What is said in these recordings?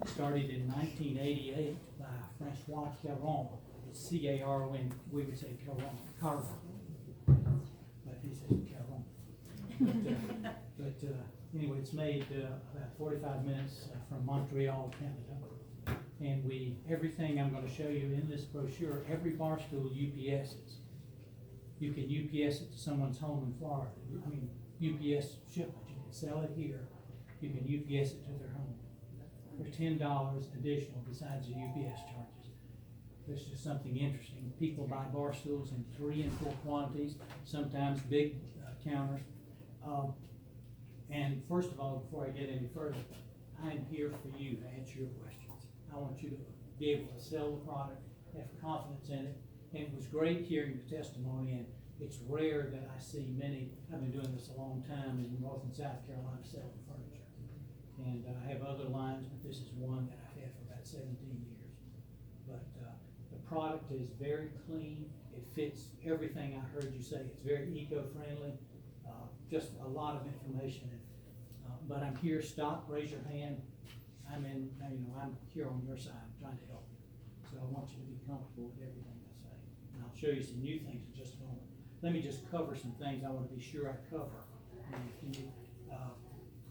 started in 1988 by Francois Caron. It's C-A-R-O-N, we would say Caron, but he says Caron. But anyway, it's made about 45 minutes from Montreal, Canada. And everything I'm going to show you in this brochure, every bar stool UPSs. You can UPS it to someone's home in Florida. I mean, UPS shipment. You can sell it here. You can UPS it to their home for $10 additional besides the UPS charges. It's just something interesting. People buy bar stools in 3 and 4 quantities, sometimes big counters. And first of all, before I get any further, I'm here for you to answer your questions. I want you to be able to sell the product, have confidence in it. And it was great hearing the testimony, and it's rare that I see many. I've been doing this a long time in North and South Carolina selling furniture. And I have other lines, but this is one that I've had for about 17 years. But the product is very clean. It fits everything I heard you say. It's very eco-friendly. Just a lot of information. But I'm here. Stop. Raise your hand. I'm here on your side, trying to help you. So I want you to be comfortable with everything I say. And I'll show you some new things in just a moment. Let me just cover some things I want to be sure I cover.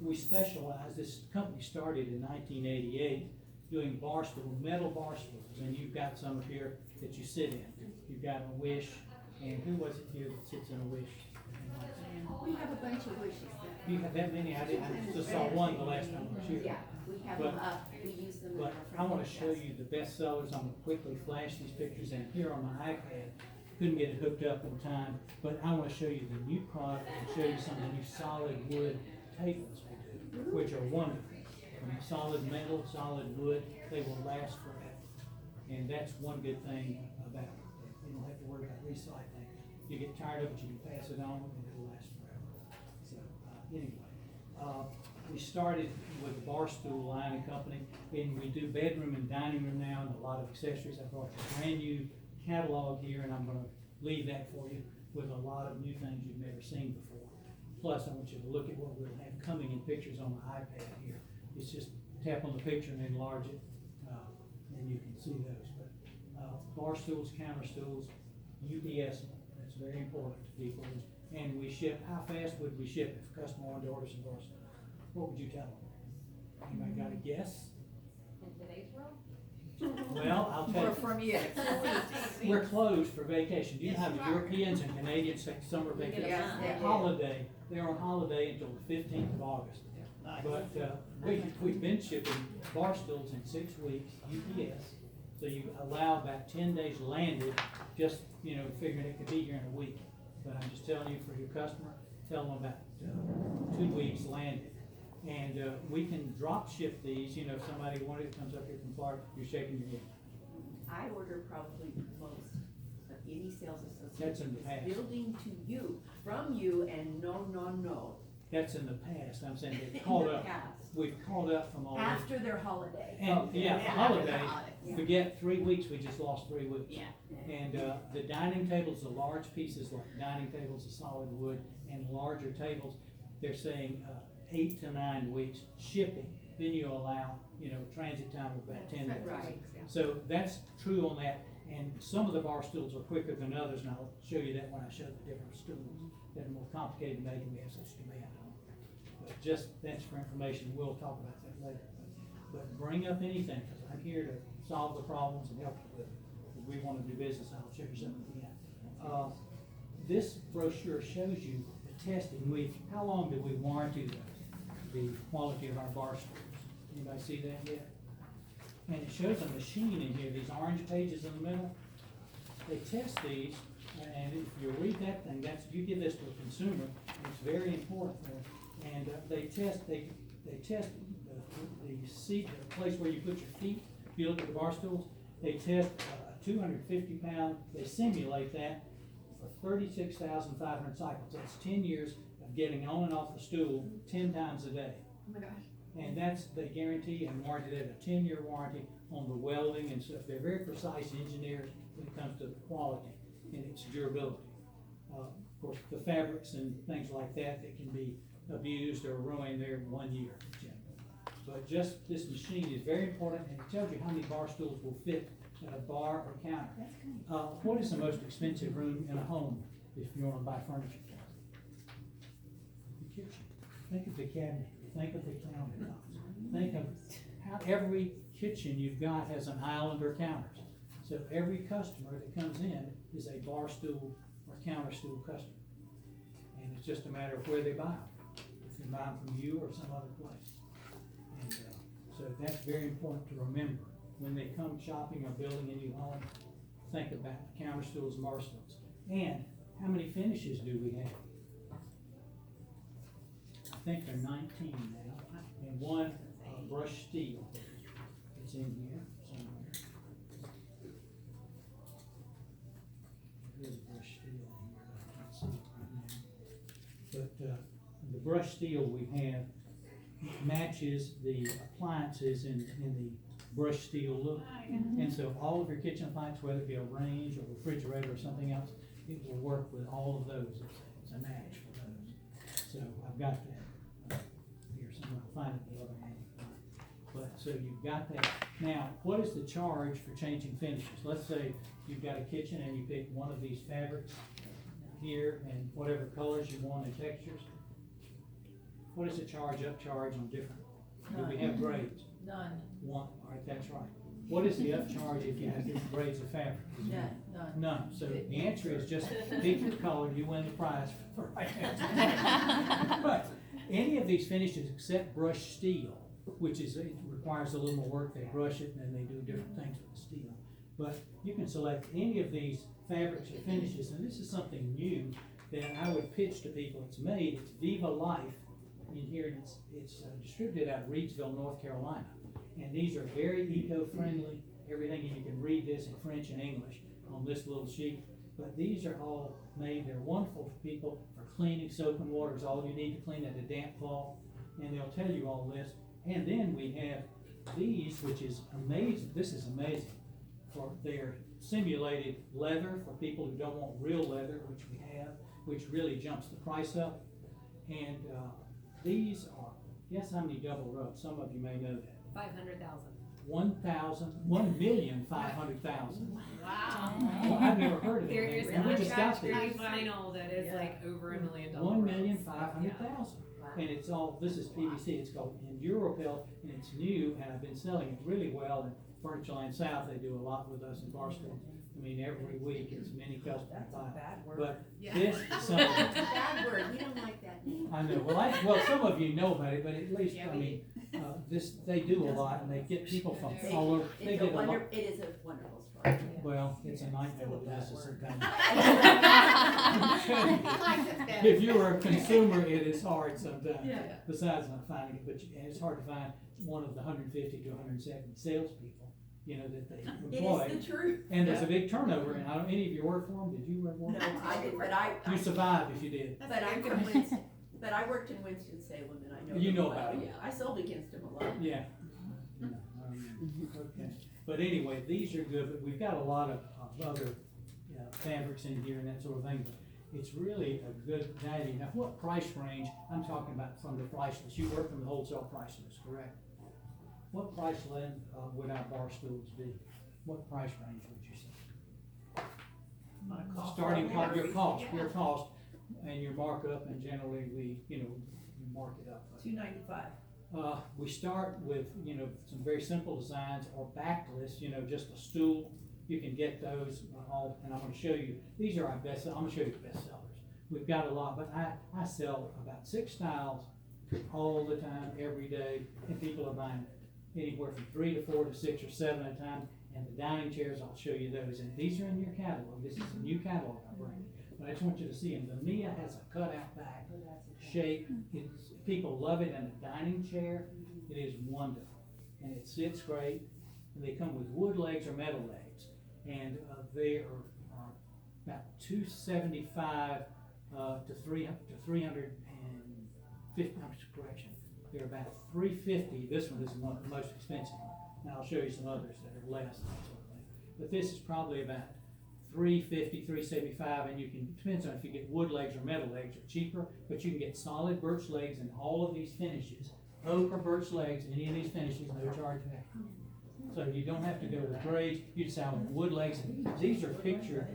We specialize. This company started in 1988 doing bar stools, metal bar stools, and you've got some up here that you sit in. You've got a Wish, and who was it here that sits in a Wish? We have a bunch of wishes. You have that many? I just saw one the last time I was here. Yeah, we have them up, we use them. But I want to show you the best sellers. I'm going to quickly flash these pictures in here on my iPad. Couldn't get it hooked up in time, but I want to show you the new product and show you some of the new solid wood tables we do, which are wonderful. I mean, solid metal, solid wood, they will last forever. And that's one good thing about it. You don't have to worry about recycling. You get tired of it, you can pass it on, and it'll last forever. So anyway, we started with a bar stool line and company, and we do bedroom and dining room now, and a lot of accessories. I brought a brand new catalog here, and I'm going to leave that for you with a lot of new things you've never seen before. Plus, I want you to look at what we'll have coming in pictures on my iPad here. It's just tap on the picture and enlarge it, and you can see those. But bar stools, counter stools, UPS. That's very important to people. And we ship. How fast would we ship if a customer wanted to order some bar stools? What would you tell them? Anybody got a guess? In today's world? Well, I'll tell you. From you. We're closed for vacation. Do you know how the Europeans and Canadians take summer vacation? Yes. Holiday. They're on holiday until the 15th of August. But we've been shipping bar stools in 6 weeks, UPS. So you allow about 10 days landed, just, figuring it could be here in a week. But I'm just telling you, for your customer, tell them about 2 weeks landed. And we can drop ship these, if somebody wanted it, comes up here from Florida, you're shaking your head. I order probably most of any sales associate. That's in the past. Building to you, from you, and no. That's in the past. I'm saying they've called up. Past. We've called up from all over. After their holiday. And holiday, Yeah. forget 3 weeks, we just lost 3 weeks. Yeah. And the dining tables, the large pieces like dining tables of solid wood and larger tables, they're saying 8 to 9 weeks shipping. Then you allow, transit time of about 10 days. Right. So that's true on that. And some of the bar stools are quicker than others, and I'll show you that when I show the different stools that are more complicated to make, and we have such demand on. But just that's for information. We'll talk about that later. But bring up anything, because I'm here to solve the problems and help you with it. If we want to do business, I'll show you something at the end. This brochure shows you the testing. How long did we warranty the quality of our bar stools? Anybody see that yet? And it shows a machine in here, these orange pages in the middle. They test these, and if you read that thing, you give this to a consumer, it's very important for them. And they test the seat, the place where you put your feet. If you look at the bar stools, they test a 250-pound, they simulate that for 36,500 cycles. That's 10 years of getting on and off the stool 10 times a day. Oh my gosh. And they guarantee and warranty. They have a 10-year warranty on the welding and stuff. They're very precise engineers when it comes to the quality and its durability. Of course, the fabrics and things like that can be abused or ruined, they're 1 year generally. But just this machine is very important, and it tells you how many bar stools will fit at a bar or counter. That's good. What is the most expensive room in a home if you wanna buy furniture? The kitchen. Think of the cabinet, think of the countertops, think of how every kitchen you've got has an island or counters. So every customer that comes in is a bar stool or counter stool customer. And it's just a matter of where they buy them, if they buy them from you or some other place. And, so that's very important to remember. When they come shopping or building a new home, think about counter stools and bar stools. And how many finishes do we have? I think there are 19 now, and one brushed steel. It's in here somewhere. There's brushed steel in here, I can't see it right now. But the brushed steel we have matches the appliances in the brushed steel look. And so all of your kitchen appliances, whether it be a range or refrigerator or something else, it will work with all of those. It's a match for those. So I've got that here somewhere. I'll find it the other hand. But so you've got that. Now, what is the charge for changing finishes? Let's say you've got a kitchen and you pick one of these fabrics here and whatever colors you want and textures. What is the charge, upcharge on different? Do we have grades? None. One, all right, that's right. What is the upcharge if you have different grades of fabric? None. None. So the answer is just pick your color, you win the prize for the right answer. But any of these finishes except brushed steel, which is, it requires a little more work, they brush it and then they do different things with the steel. But you can select any of these fabrics or finishes, and this is something new that I would pitch to people. It's made, it's Viva Life in here, and it's distributed out of Reidsville, North Carolina. And these are very eco-friendly, everything, and you can read this in French and English on this little sheet. But these are all made, they're wonderful for people for cleaning. Soap and water is all you need to clean at a damp fall, and they'll tell you all this. And then we have these, which is amazing. This is amazing. For their simulated leather for people who don't want real leather, which we have, which really jumps the price up. And these are, guess how many double rubs? Some of you may know that. 500,000. 1,500,000. Wow. Well, I've never heard of There it. is And we just got pretty these. vinyl that is like over $1 million. 1,500,000. And it's all, this is PVC, it's called Endurapel, and it's new, and I've been selling it really well in Furniture Land South. They do a lot with us in Barstow. I mean, every week it's many customers buy. But this is something. It's a bad word, we don't like that name. I know, well, some of you know about it, but at least, Yeah, I mean, they do a lot, and they get people from all over, they It get a lot. is a wonderful story. Well, it's a nightmare with this sometimes. Yeah. If you're a consumer, it is hard sometimes. Yeah. Besides not finding it, and it's hard to find one of the 150 to 170 salespeople, you know, that they employ. It is the truth. And there's a big turnover, and I don't, any of you work for them? Did you work for No, them? I did, but You survived if you did. but I'm from Winston, but I worked in Winston-Salem and I know. You them know well. about it. Yeah, I sold against them a lot. Yeah. Okay. But anyway, these are good, but we've got a lot of other fabrics in here and that sort of thing. But it's really a good value. Now, what price range? I'm talking about from the price list. You work from the wholesale price list, correct? What price list would our bar stools be? What price range would you say? Starting point, your cost, and your markup, and generally we mark it up. $295. We start with, some very simple designs or backless, just a stool. You can get those all, and I'm gonna show you, these are our best, I'm gonna show you the best sellers. We've got a lot, but I sell about 6 styles all the time, every day, and people are buying anywhere from 3 to 4 to 6 or 7 at a time. And the dining chairs, I'll show you those, and these are in your catalog. This is a new catalog I bring, but I just want you to see them. The Mia has a cutout back shape. People love it in a dining chair. It is wonderful, and it sits great. And they come with wood legs or metal legs, and they are about $275 to 350. Correction, they're about $350. This one is the most expensive one. Now I'll show you some others that are less, that sort of thing. But this is probably about $350, $375, and you can, depends on if you get wood legs or metal legs, are cheaper, but you can get solid birch legs and all of these finishes oak or birch legs, any of these finishes, no charge for that. So you don't have to go with grades, you just have wood legs. These are pictured,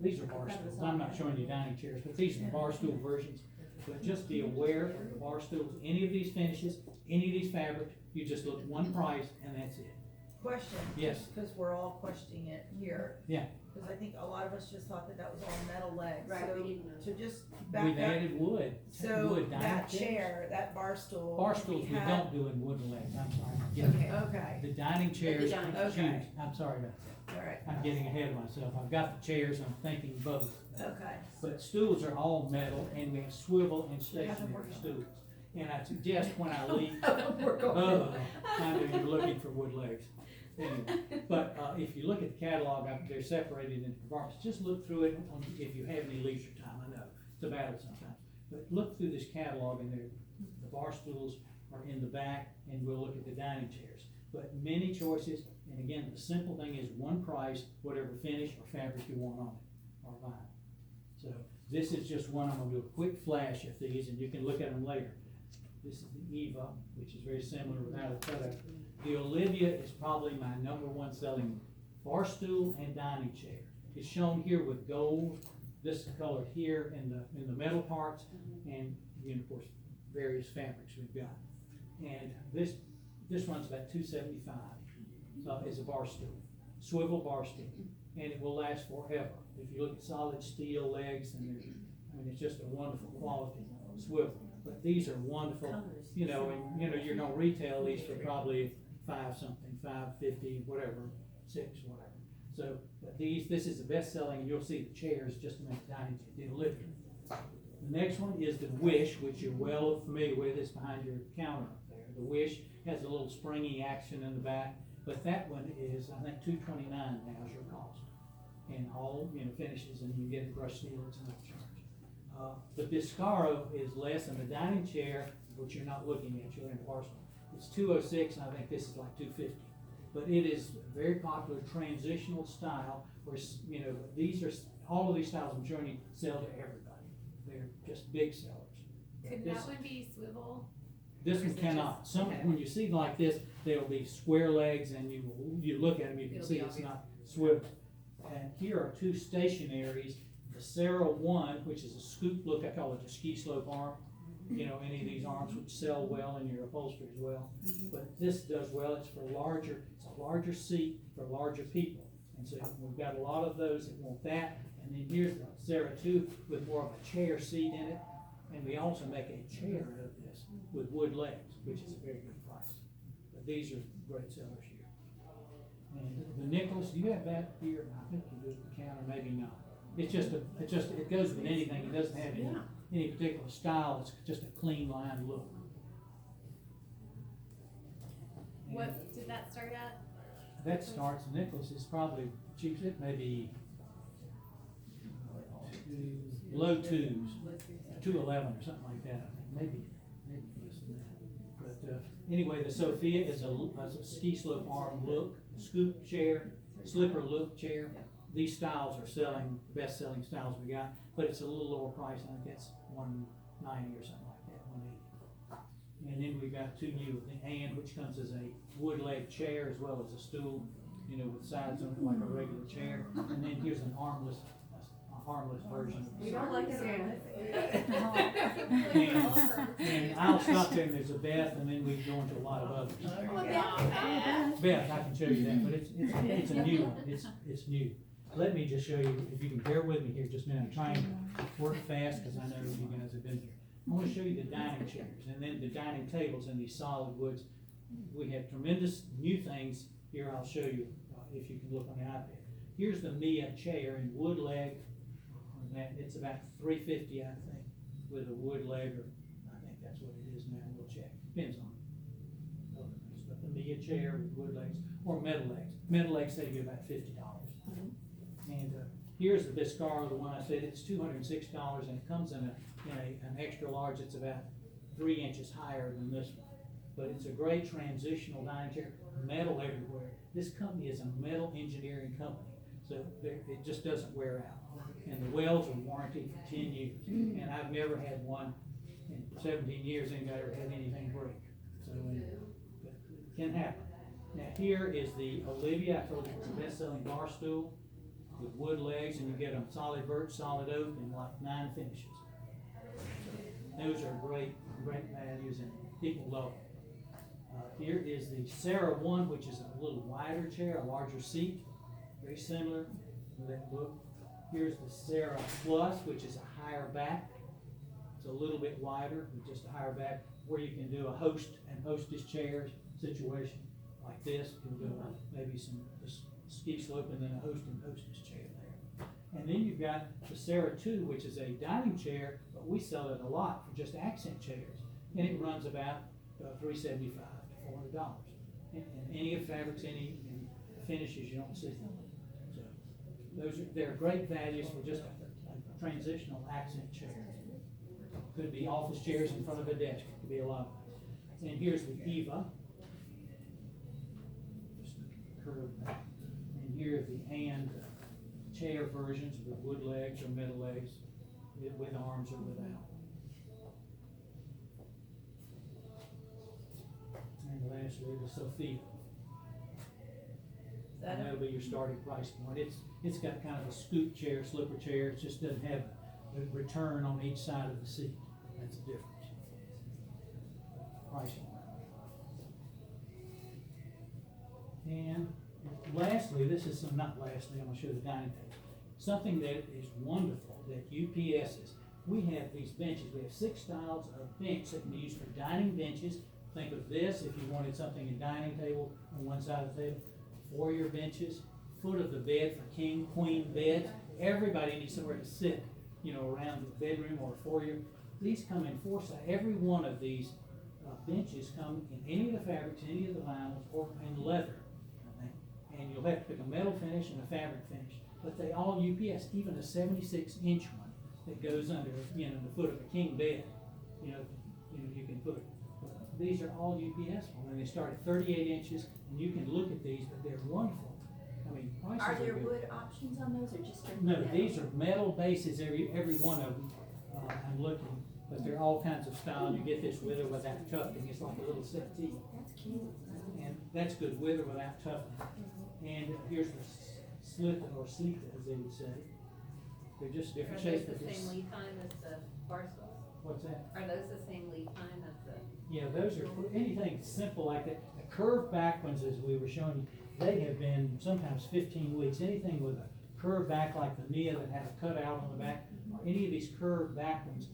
these are bar stools. I'm not showing you dining chairs, but these are bar stool versions. But just be aware of the bar stools, any of these finishes, any of these fabrics, you just look one price and that's it. Question. Yes. Because we're all questioning it here. Yeah. Because I think a lot of us just thought that that was all metal legs. Right, So we didn't know. to just back We've up, added wood. so Wood dining that chairs. chair, that bar stool. Bar stools we had- don't do in wooden legs, I'm sorry. Yeah. Okay. Okay, The dining chairs, dining- okay. I'm sorry about that. all right, I'm getting ahead of myself. I've got the chairs, I'm thinking both. okay. But stools are all metal and we have swivel and stationary stools. And I suggest when I leave, I knew you were looking for wood legs. Anyway, but, if you look at the catalog, they're separated into compartments. Just look through it if you have any leisure time. I know it's a battle sometimes. But look through this catalog and the bar stools are in the back and we'll look at the dining chairs. But many choices, and again, the simple thing is one price, whatever finish or fabric you want on it, or vinyl. So this is just one, I'm gonna do a quick flash of these and you can look at them later. This is the Eva, which is very similar without a cutout. The Olivia is probably my #1 selling bar stool and dining chair. It's shown here with gold, this is colored here in the metal parts, and again, of course, various fabrics we've got. And this one's about $275, it's a bar stool, swivel bar stool, and it will last forever. If you look at solid steel legs, and it's just a wonderful quality swivel. But these are wonderful, and you're gonna retail these for probably $5.50, whatever, $6, whatever. So, but this is the best selling, and you'll see the chairs just to make dining, the Olivia. The next one is the Wish, which you're well familiar with, it's behind your counter up there. The Wish has a little springy action in the back, but that one is, I think, $229 now is your cost. And all, finishes, and you get it brushed steel, it's no charge. The Biscaro is less than the dining chair, which you're not looking at, you're in parcel. It's $206, and I think this is like $250. But it is a very popular transitional style, where, all of these styles I'm showing you sell to everybody. They're just big sellers. Could This- that one be swivel? This one cannot. When you see like this, there'll be square legs, and you look at them, you can It'll see be it's obvious. not swivel. And here are two stationaries, the Sarah One, which is a scoop look, I call it a ski slope arm. Any of these arms would sell well in your upholstery as well. But this does well, it's a larger seat for larger people. And so we've got a lot of those that want that. And then here's the Sarah Two with more of a chair seat in it. And we also make a chair out of this with wood legs, which is a very good price. But these are great sellers here. And the Nichols, do you have that here? I think you do at the counter, maybe not. It goes with anything, it doesn't have any particular style, it's just a clean line look. And What did that start at? that starts, Nichols is probably cheap, it may be low twos, 211 or something like that, I think, maybe less than that. But, anyway, the Sophia is a ski slope arm look, scoop chair, slipper look chair. These styles are selling, the best selling styles we got, but it's a little lower price, I think it's $190 or something like that, $180. And then we've got two new, the Ann, which comes as a wood leg chair as well as a stool, with sides on it like a regular chair. And then here's a harmless version. We don't like it. And I'll stop there, and there's a Beth, and then we go into a lot of others. Beth, I can show you that, but it's a new one, it's new. Let me just show you, if you can bear with me here just a minute, I'm trying to work fast, because I know you guys have been here. I want to show you the dining chairs, and then the dining tables in these solid woods. We have tremendous new things here, I'll show you, if you can look on the iPad. Here's the Mia chair in wood leg, it's about $350, I think, with a wood leg, or I think that's what it is now, we'll check, depends on other things. But the Mia chair with wood legs, or metal legs. Metal legs save you about $50. And here's the Biscaro, the one I said, it's $206, and it comes in an extra large, it's about 3 inches higher than this one. But it's a great transitional dining chair, metal everywhere. This company is a metal engineering company, so it just doesn't wear out. And the welds are warranted for 10 years, and I've never had one in 17 years, anybody ever had anything break. So, but it can happen. Now here is the Olivia, I told you it's the best-selling bar stool with wood legs, and you get them solid birch, solid oak, and like 9 finishes. So those are great values, and people love them. Here is the Sarah 1, which is a little wider chair, a larger seat, very similar to that look. Here's the Sarah Plus, which is a higher back. It's a little bit wider, with just a higher back, where you can do a host and hostess chairs situation like this. You can do maybe some ski slope and then a host and hostess chair there. And then you've got the Sarah 2, which is a dining chair, but we sell it a lot for just accent chairs, and it runs about $375 to $400. And any of fabrics, any finishes you don't see. So they're great values for just a transitional accent chair. Could be office chairs in front of a desk. It could be a lot of things. And here's the Eva. Just curved back. And here are the and chair versions with wood legs or metal legs, with arms or without. And lastly, the Sophia. And that'll be your starting price point. It's got kind of a scoop chair, slipper chair. It just doesn't have the return on each side of the seat. That's the difference. Pricing. And lastly, not lastly, I'm going to show the dining table. Something that is wonderful that UPS's, we have these benches. We have 6 styles of bench that can be used for dining benches. Think of this if you wanted something in dining table on one side of the table. Foyer benches, foot of the bed for king, queen beds. Everybody needs somewhere to sit, around the bedroom or foyer. These come in 4 size. Every one of these benches come in any of the fabrics, any of the vinyls, or in leather. And you'll have to pick a metal finish and a fabric finish. But they all UPS, even a 76-inch one that goes under, the foot of a king bed. You can put. These are all UPS, and they start at 38 inches, and you can look at these, but they're wonderful. I mean, prices Are there good. wood options on those, or just strictly No, metal? these are metal bases, every one of them. I'm looking, but they're all kinds of style. You get this with or without tufting. It's like a little settee. That's cute. And that's good with or without tufting. And here's the slit or slita, as they would say. They're just Are different those shapes. the but same just- lead time as the bar stools? What's that? Are those the same lead time as the? Yeah, those are, anything simple like that. The curved back ones, as we were showing you, they have been sometimes 15 weeks. Anything with a curved back like the Nia that had a cutout on the back, or any of these curved back ones,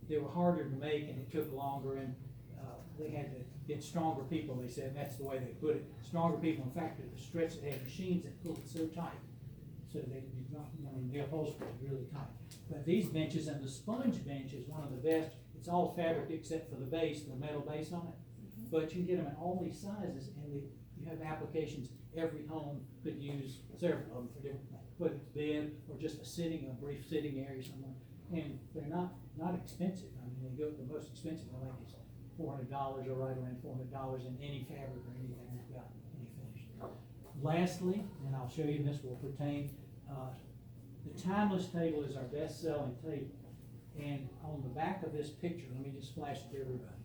they were harder to make and it took longer, and they had to get stronger people, they said, and that's the way they put it. Stronger people, in fact, the stretch, they had machines that pulled it so tight. So they did not, the upholstery is really tight. But these benches, and the sponge bench is one of the best. It's all fabric except for the base, the metal base on it. But you can get them in all these sizes, and you have applications. Every home could use several of them for different things, whether it's bed or just a brief sitting area somewhere. And they're not expensive. I mean, they go, the most expensive I think is $400 or right around $400 in any fabric or anything we've got, any finish. Lastly, and I'll show you, this will pertain, the timeless table is our best-selling table. And on the back of this picture, let me just flash it to everybody.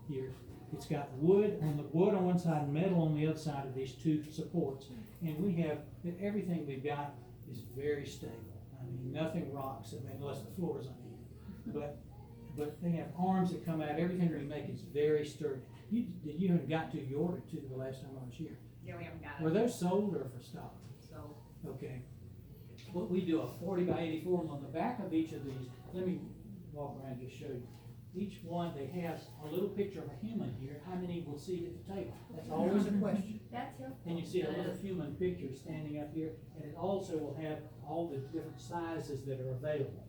Here, it's got wood on one side and metal on the other side of these 2 supports. And we have, everything we've got is very stable. I mean, nothing rocks, unless the floor is uneven. But they have arms that come out. Everything we make is very sturdy. You haven't got to, you ordered 2 the last time I was here. Yeah, we haven't got it. Were those sold or for stock? So, Okay. What we do, a 40 by 84, and on the back of each of these, let me walk around and just show you. Each one, they have a little picture of a human here. How many will sit at the table? That's always a question. That's helpful. And you see a little human picture standing up here, and it also will have all the different sizes that are available.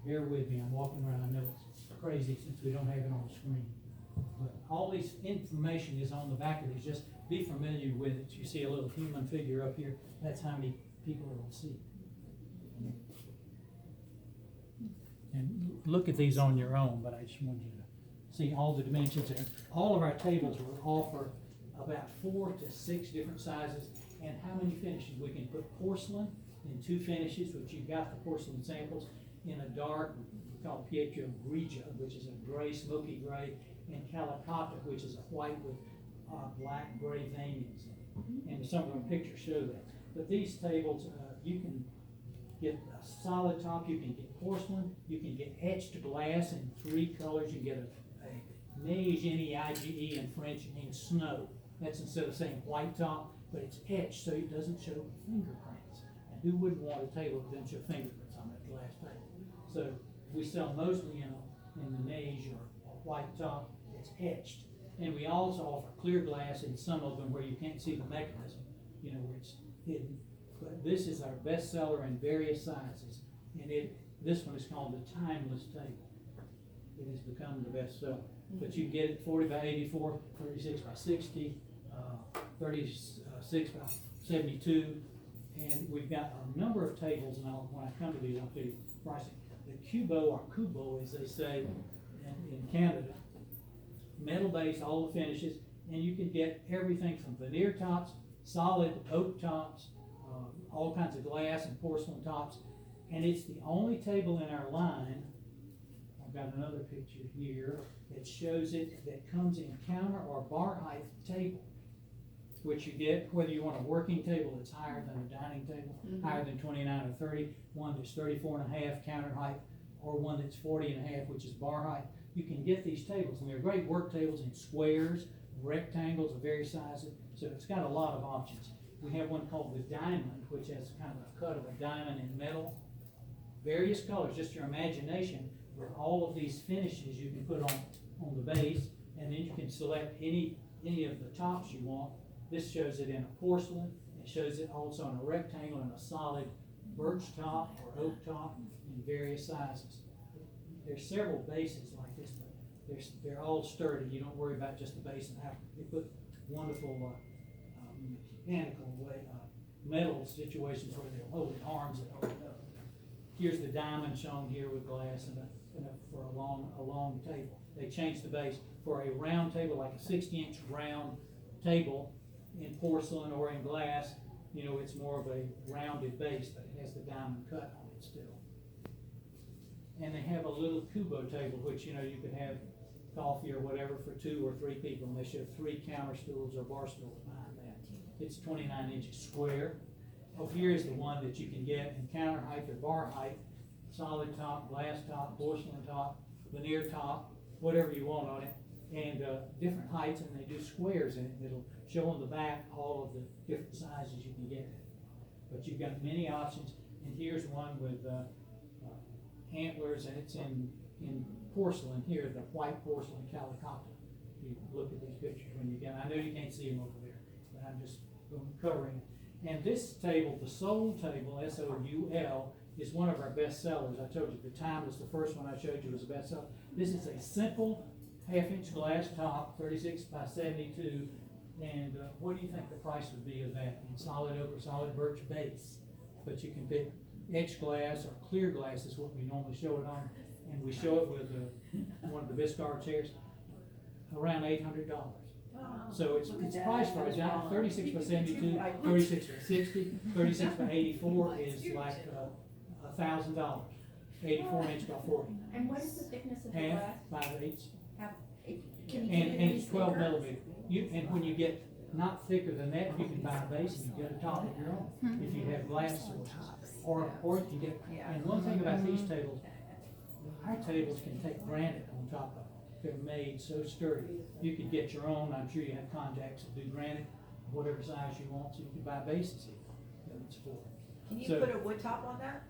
Bear with me, I'm walking around, I know it's crazy since we don't have it on the screen. But all this information is on the back of these, just be familiar with it. You see a little human figure up here, that's how many people will see. And look at these on your own, but I just wanted you to see all the dimensions. And all of our tables will offer about 4 to 6 different sizes, and how many finishes. We can put porcelain in 2 finishes, which you've got the porcelain samples, in a dark, we call Pietro Grigia, which is a gray, smoky gray, and Calicotta, which is a white with black gray veinings in it. And some of the pictures show that. But these tables, you can get a solid top, you can get porcelain, you can get etched glass in 3 colors, you can get a neige, N-E-I-G-E in French, means snow. That's instead of saying white top, but it's etched so it doesn't show fingerprints. And who wouldn't want a table that doesn't show fingerprints on that glass table? So we sell mostly in the neige or white top, it's etched. And we also offer clear glass in some of them where you can't see the mechanism, where it's hidden. But this is our best seller in various sizes, and this one is called the Timeless Table. It has become the best seller. But you can get it 40 by 84, 36 by 60, 36 by 72, and we've got a number of tables, and when I come to these, I'll tell you pricing. The Cubo, or Kubo, as they say in Canada, metal base, all the finishes, and you can get everything from veneer tops, solid oak tops, all kinds of glass and porcelain tops, and it's the only table in our line. I've got another picture here that shows it, that comes in counter or bar height table, which you get whether you want a working table that's higher than a dining table, higher than 29 or 30, one that's 34 and a half counter height, or one that's 40 and a half, which is bar height. You can get these tables, and they're great work tables in squares, rectangles of various sizes, so it's got a lot of options. We have one called the Diamond, which has kind of a cut of a diamond in metal. Various colors, just your imagination, with all of these finishes you can put on the base, and then you can select any of the tops you want. This shows it in a porcelain, it shows it also in a rectangle and a solid birch top or oak top in various sizes. There's several bases like this, but they're all sturdy. You don't worry about just the base and how they put wonderful mechanical metal situations where they'll hold the arms that hold it up. Here's the Diamond shown here with glass for a long table. They changed the base for a round table, like a 60-inch round table in porcelain or in glass. It's more of a rounded base, but it has the diamond cut on it still. And they have a little Kubo table, which you could have coffee or whatever for 2 or 3 people, and they show 3 counter stools or bar stools behind that. It's 29 inches square. Oh, here's the one that you can get in counter height or bar height, solid top, glass top, porcelain top, veneer top, whatever you want on it, and different heights, and they do squares in it, and it'll show on the back all of the different sizes you can get it. But you've got many options, and here's one with antlers, and it's in porcelain here, the white porcelain Calicotta. You look at these pictures when you get. I know you can't see them over there, but I'm just covering it. And this table, the Soul table, S-O-U-L, is one of our best sellers. I told you the Timeless, the first one I showed you, was a best seller. This is a simple half-inch glass top, 36 by 72. And what do you think the price would be of that in solid oak or solid birch base? But you can pick etched glass or clear glass is what we normally show it on, and we show it with one of the Viscar chairs, around $800. So it's priced for a 36 by 72, 36 by 60, 36 by 84 is like $1,000. 84 inch by 40. And what is the thickness of the Half, glass? 5/8. Can you And it's 12 millimeter. And when you get not thicker than that, you can buy a base and you get a top of your own. If you have glass sources, or if you get. And one thing about these tables, our tables can take granite on top of them. They're made so sturdy. You could get your own. I'm sure you have contacts that do granite, whatever size you want, so you can buy bases here that would support it. Can you So- put a wood top on that?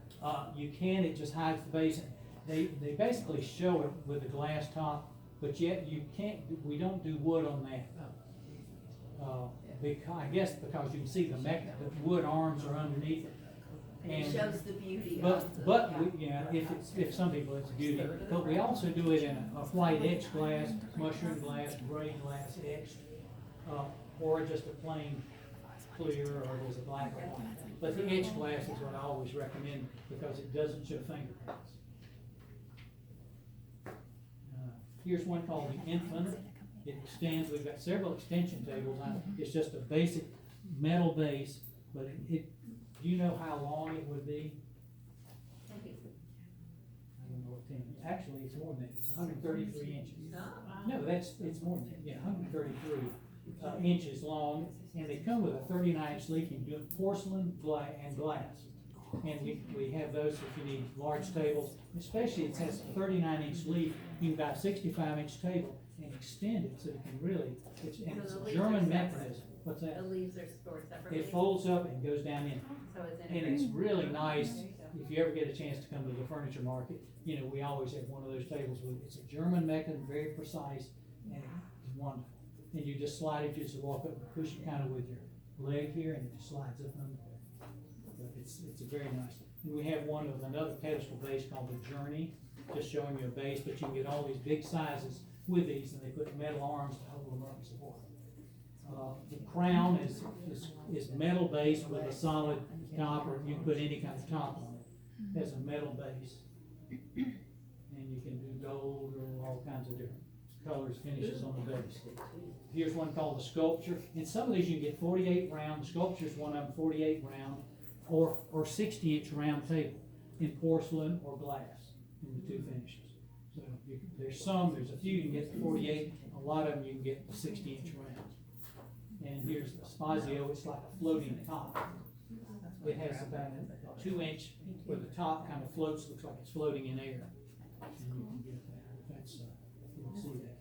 You can, it just hides the base. They basically show it with a glass top, but yet you can't, we don't do wood on that. I guess because you can see the wood arms are underneath it. And it shows the beauty But, of the. but, if some people it's beauty, but we also do it in a white etched glass, mushroom glass, gray glass etched, or just a plain clear, or there's a black one. But the etched glass is what I always recommend because it doesn't show fingerprints. Here's one called the Infinite. It extends, we've got several extension tables. It's just a basic metal base, but do you know how long it would be? I don't know or 10, actually, it's more than that, it's 133 inches. Oh, No, it's more than that, yeah, 133 inches long, and they come with a 39-inch leaf. You can do it porcelain, and glass. And we have those if you need large tables, especially it has a 39-inch leaf. You can buy a 65-inch table and extend it so it can really, it's So the a leaves German are separate. mechanism. What's the that? leaves are stored separately? It folds up and goes down in. So it's And integrated. it's really nice. There you go. If you ever get a chance to come to the furniture market, you know, we always have one of those tables with, it's a German mechanism, very precise, and it's wonderful. And you just slide it, you just walk up and push it kind of with your leg here, and it just slides up under there. But it's a very nice. And we have one with another pedestal base called the Journey, just showing you a base, but you can get all these big sizes with these, and they put metal arms to hold them up and support them. The crown is metal base with a solid top, or you can put any kind of top on it. Has a metal base. And you can do gold or all kinds of different colors, finishes on the base. Here's one called the Sculpture, and some of these you can get 48 round, the Sculpture's one of them, 48 round, or 60-inch round table in porcelain or glass, in the two finishes. So there's a few you can get the 48, a lot of them you can get the 60-inch rounds. And here's the Spazio, it's like a floating top. It has about a 2-inch where the top kind of floats, looks like it's floating in air. And you can get that, that's, you can see that.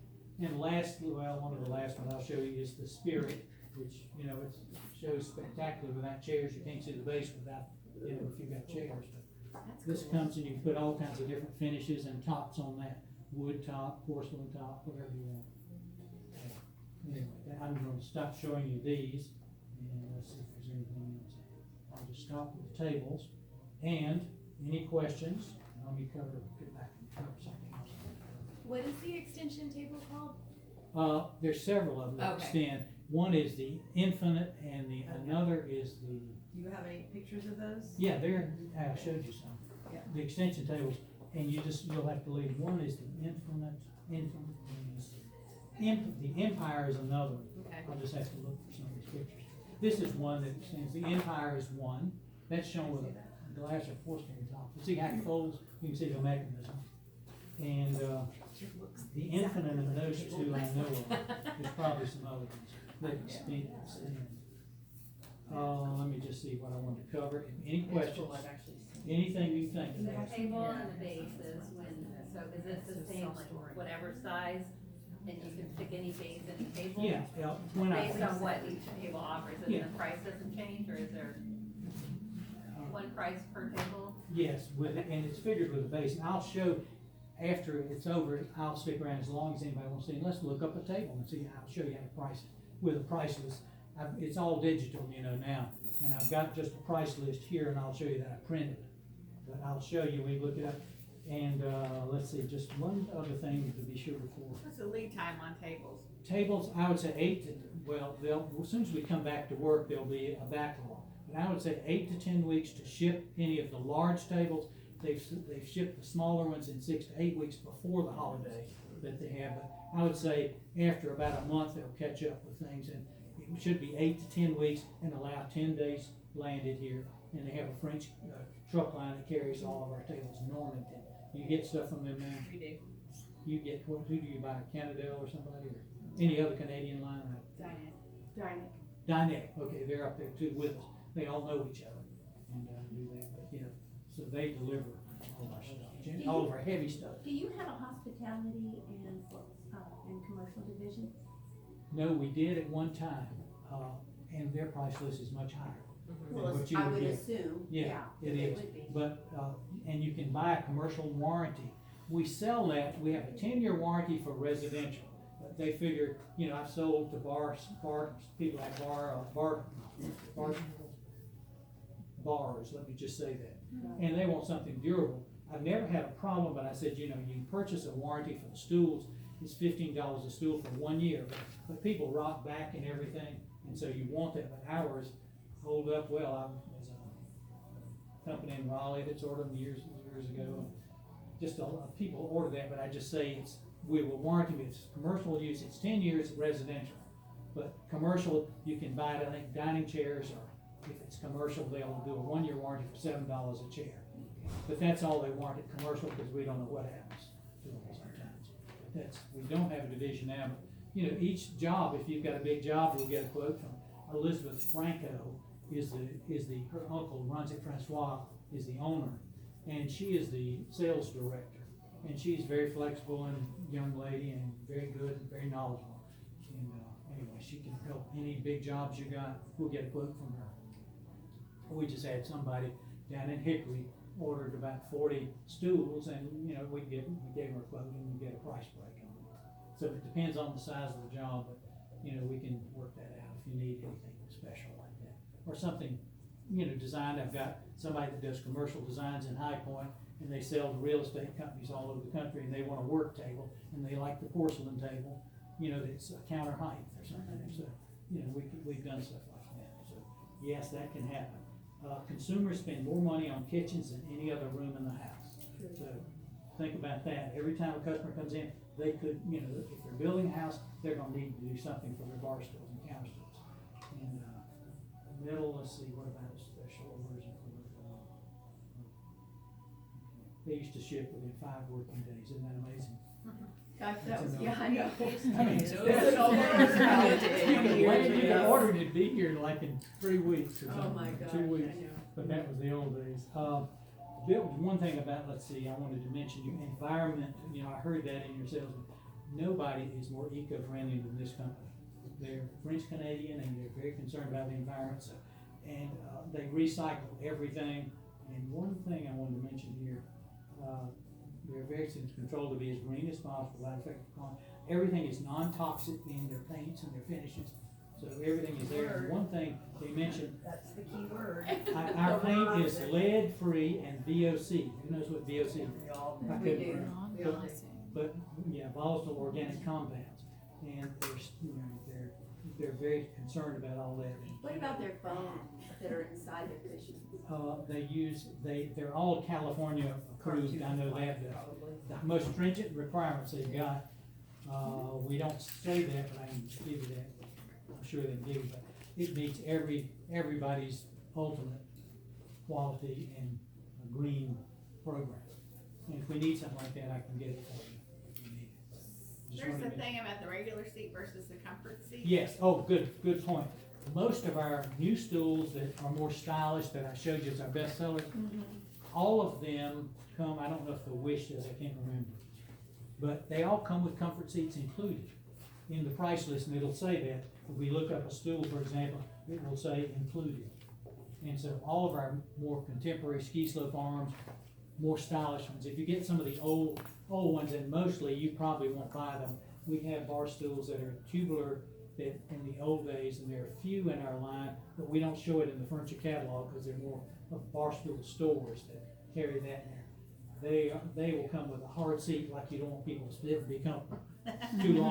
And lastly, well, one of the last ones I'll show you is the Spirit, which, you know, it shows spectacular without chairs. You can't see the base without, you know, if you've got chairs. But this comes and you can put all kinds of different finishes and tops on that. Wood top, porcelain top, whatever you want. Anyway, I'm gonna stop showing you these, and let's see if there's anything else. I'll just stop with the tables, and any questions, let me get back and cover something else. What is the extension table called? There's several of them that Okay. extend. One is the Infinite, and another is the, Do you have any pictures of those? yeah, I showed you some. Yeah. The extension tables, and you'll have to leave. One is the Infinite, the Empire is another one. Okay. I'll just have to look for some of these pictures. This is one that extends, the Empire is one, that's shown with a glass or porcelain top. You see how it folds, you can see the mechanism. And, the Infinite of those two I know of, there's probably some other ones that extend. Let me just see what I want to cover. Any questions? Anything you think The about? table and the base is so is it the same, like whatever size, and you can pick any base, any table? Yeah, when I. Based on what each table offers, and Yeah. the price doesn't change, or is there one price per table? Yes, and it's figured with a base, and I'll show, after it's over, I'll stick around as long as anybody wants to see, and let's look up a table and see, I'll show you how to price it, with a price list. It's all digital, you know, now, and I've got just a price list here, and I'll show you that I printed. But I'll show you, we look it up, and, let's see, just one other thing to be sure before. What's the lead time on tables? Tables, I would say as soon as we come back to work, there'll be a backlog. But I would say 8 to 10 weeks to ship any of the large tables. They've shipped the smaller ones in 6 to 8 weeks before the holiday that they have. But I would say after about a month, they'll catch up with things, and it should be 8 to 10 weeks and allow 10 days landed here. And they have a French truck line that carries all of our tables in Normanton. You get stuff from them now? We do. You get, who do you buy, Canadell or somebody, or any other Canadian line? Dyneck, okay, they're up there too with us. They all know each other and do that, but yeah, so they deliver all our stuff, all of our heavy stuff. Do you have a hospitality and commercial division? No, we did at one time, and their price list is much higher. than Well, what you I would get. assume, Yeah, yeah. it is, would be. but, and you can buy a commercial warranty. We sell that, we have a 10-year warranty for residential, but they figure, you know, I've sold to people like bars, let me just say that. And they want something durable. I've never had a problem, but I said, you know, you can purchase a warranty for the stools, it's $15 a stool for 1 year, but people rock back and everything, and so you want that, but ours hold up well. There's a company in Raleigh that's ordered them years ago, and just a lot of people order that, but I just say we will warranty it. It's commercial use, it's 10 years residential, but commercial, you can buy it, I think, dining chairs, or if it's commercial, they'll do a 1 year warranty for $7 a chair. But that's all they want at commercial, because we don't know what happens to them sometimes. That's, we don't have a division now, but, you know, each job, if you've got a big job, we'll get a quote from Elizabeth Franco, her uncle runs it, Francois is the owner, and she is the sales director. And she's very flexible and young lady and very good and very knowledgeable. And, anyway, she can help any big jobs you got, we'll get a quote from her. We just had somebody down in Hickory ordered about 40 stools, and, you know, we gave her a quote and we get a price break on it. So it depends on the size of the job, but, you know, we can work that out if you need anything special like that. Or something, you know, designed. I've got somebody that does commercial designs in High Point, and they sell to real estate companies all over the country, and they want a work table, and they like the porcelain table, you know, that's a counter height or something. So, you know, we've done stuff like that. So, yes, that can happen. Consumers spend more money on kitchens than any other room in the house. So, think about that. Every time a customer comes in, they could, you know, if they're building a house, they're gonna need to do something for their bar stools and counter stools. And, metal, let's see, what about a special version for it? They used to ship within 5 working days. Isn't that amazing? Gosh, That's that was, enough. yeah, I know. I mean, you can order it to be here like in 3 weeks or Oh something, my or gosh, 2 weeks. I know. But that was the old days. Bill, one thing about, let's see, I wanted to mention your environment. You know, I heard that in your sales. Nobody is more eco-friendly than this company. They're French Canadian and they're very concerned about the environment. So, and they recycle everything. And one thing I wanted to mention here, they're very controlled to be as green as possible without affecting the climate. Everything is non-toxic in their paints and their finishes. So everything is there. And one thing they mentioned, That's the key word. our paint is lead-free and VOC. Who knows what VOC is? We all I know. We couldn't do. remember. We all do. But, yeah, volatile organic compounds. And they're very concerned about all that. What about their phones that are inside their cushions? They're all California approved. I know that. The most stringent requirements they've got, we don't say that, but I can give you that. I'm sure they can give you, but it meets everybody's ultimate quality and green program. And if we need something like that, I can get it for you. If you need it. Just There's wanted the to thing about the regular seat versus the comfort seat. Yes, oh, good point. Most of our new stools that are more stylish, that I showed you as our best sellers, all of them come, I don't know if the Wish does, I can't remember. But they all come with comfort seats included in the price list, and it'll say that. If we look up a stool, for example, it will say included. And so all of our more contemporary ski slope arms, more stylish ones, if you get some of the old ones, and mostly you probably won't buy them, we have bar stools that are tubular that in the old days, and there are a few in our line, but we don't show it in the furniture catalog because they're more of bar stool stores that carry that in there. They will come with a hard seat, like you don't want people to sit and become too long.